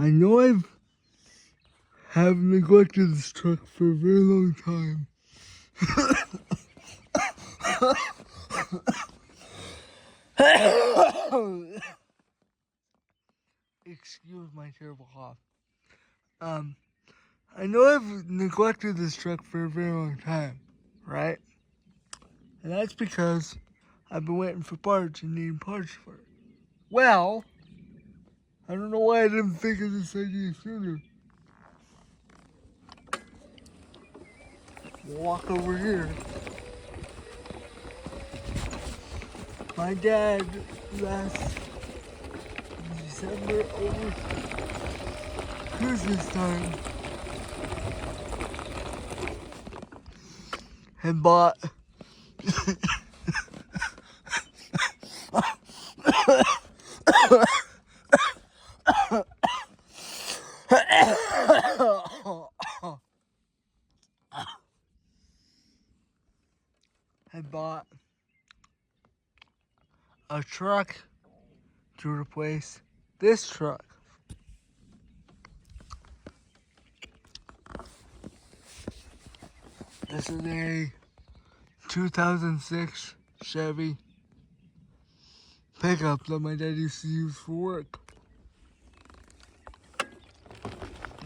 I know have neglected this truck for a very long time. Excuse my terrible cough. I know I've neglected this truck for a very long time, right? And that's because I've been waiting for parts and needing parts for it. Well, I don't know why I didn't think of this idea sooner. Walk over here. My dad last December over Christmas time had bought a truck to replace this truck. This is a 2006 Chevy pickup that my dad used to use for work.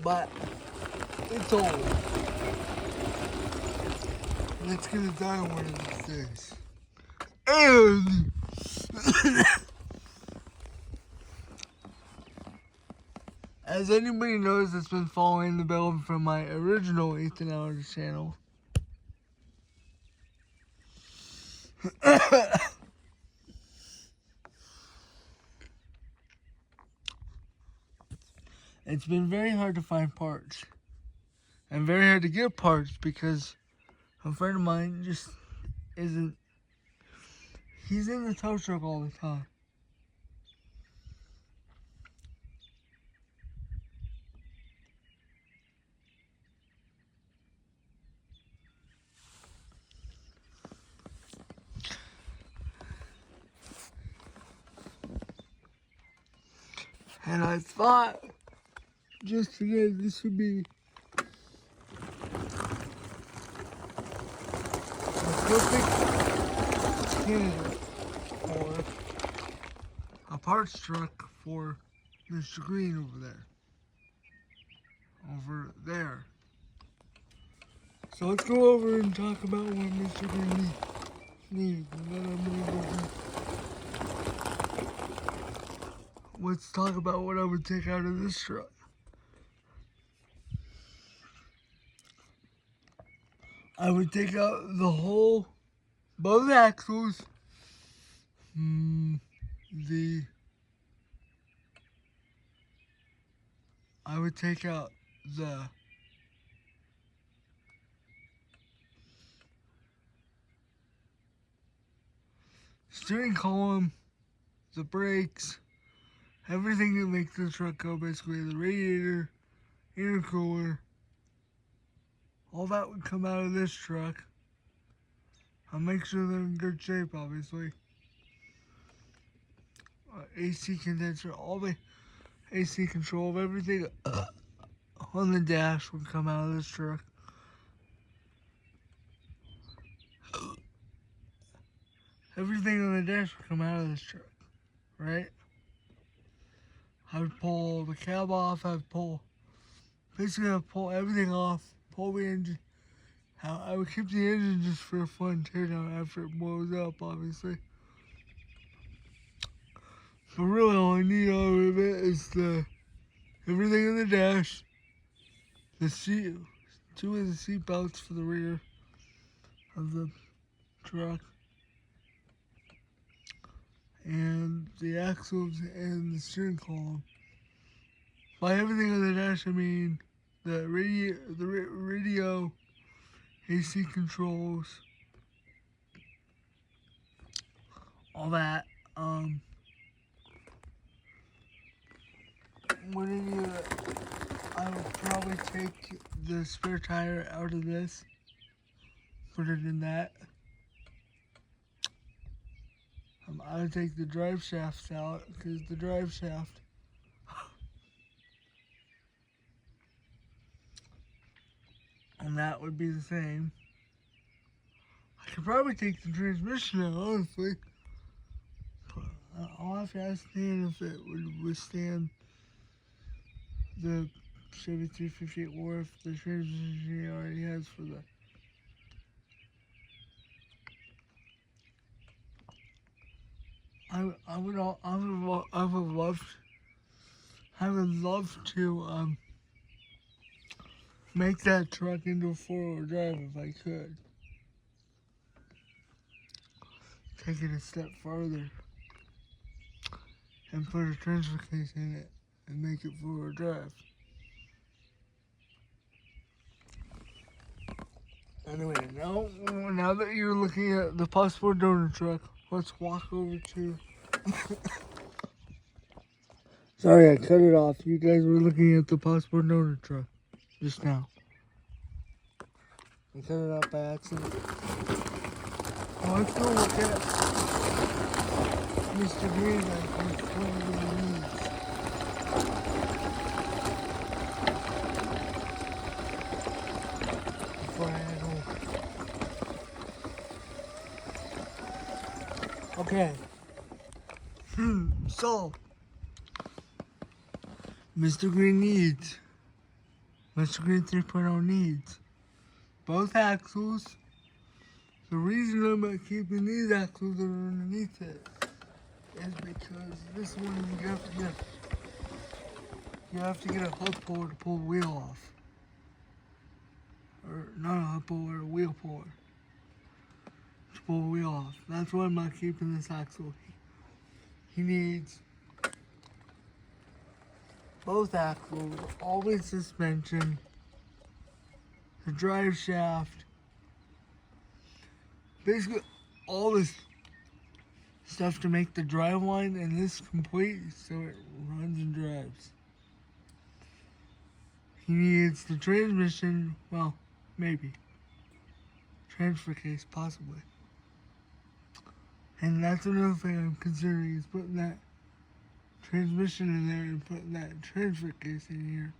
But it's old. And it's gonna die one of these days. And as anybody knows that's been following the build from my original Ethan Hours channel, it's been very hard to find parts. And very hard to get parts because a friend of mine just isn't. He's in the tow truck all the time. And I thought, just today, this would be a perfect candidate for a parts truck for Mr. Green over there. So let's go over and talk about what Mr. Green needs. And then I'm gonna go. Let's talk about what I would take out of this truck. I would take out the whole, both axles, I would take out the steering column, the brakes, everything that makes the truck go, basically the radiator, intercooler, all that would come out of this truck. I'll make sure they're in good shape, obviously. AC condenser, all the AC control of everything on the dash would come out of this truck. Everything on the dash would come out of this truck, right? I would pull the cab off, I'd pull everything off, pull the engine. I would keep the engine just for a fun teardown after it blows up, obviously. But really all I need out of it is everything in the dash, the seat, 2 of the seat belts for the rear of the truck, and the axles and the steering column. By everything on the dash, I mean the radio, AC controls, all that. I would probably take the spare tire out of this, put it in that. I would take the drive shafts out because the drive shaft and that would be the same. I could probably take the transmission out, honestly. But I'll have to ask Dan if it would withstand the Chevy 358 or if the transmission he already has for the I would love to make that truck into a 4-wheel drive if I could. Take it a step further and put a transfer case in it and make it 4-wheel drive. Anyway, now that you're looking at the Passport donor truck, let's walk over to... Sorry, I cut it off. You guys were looking at the Passport donor truck just now. I cut it off by accident. Oh, let's go look at Mr. Green and what he really needs. Before I head home. Okay. So, Mr. Green 3.0 needs both axles. The reason I'm keeping these axles that are underneath it is because this one you have to get a hub puller to pull the wheel off. Or not a hub puller, a wheel puller to pull the wheel off. That's why I'm not keeping this axle. He needs both axles, all-wheel suspension, the drive shaft, basically all this stuff to make the drive line and this complete so it runs and drives. He needs the transmission, well, maybe. Transfer case, possibly. And that's another thing I'm considering is putting that transmission in there and putting that transfer case in here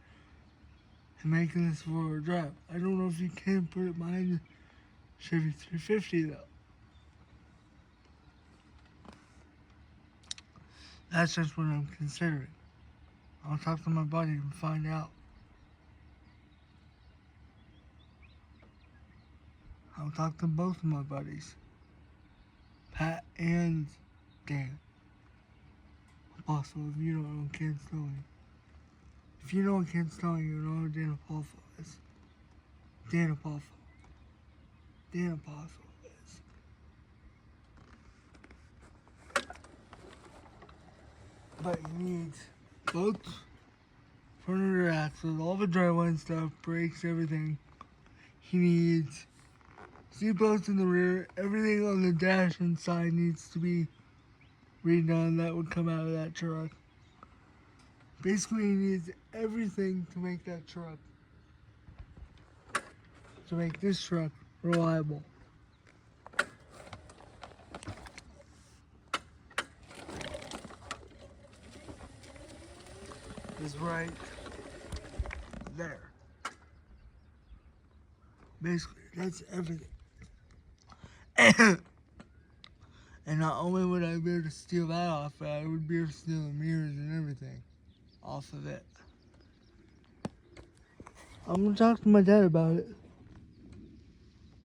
and making this 4-wheel drive. I don't know if you can put it behind the Chevy 350 though. That's just what I'm considering. I'll talk to my buddy and find out. I'll talk to both of my buddies, Pat and Dan. Also, if you don't know Ken Stone. If you know Ken Stone, you know who Dan Apollo is. Dan Apollo is. But he needs both front and rear axles, all the driveline stuff, brakes, everything. He needs seat belts in the rear. Everything on the dash inside needs to be redone. That would come out of that truck. Basically, he needs everything to make that truck, to make this truck reliable. Is right there. Basically, that's everything. And not only would I be able to steal that off, but I would be able to steal the mirrors and everything off of it. I'm gonna talk to my dad about it.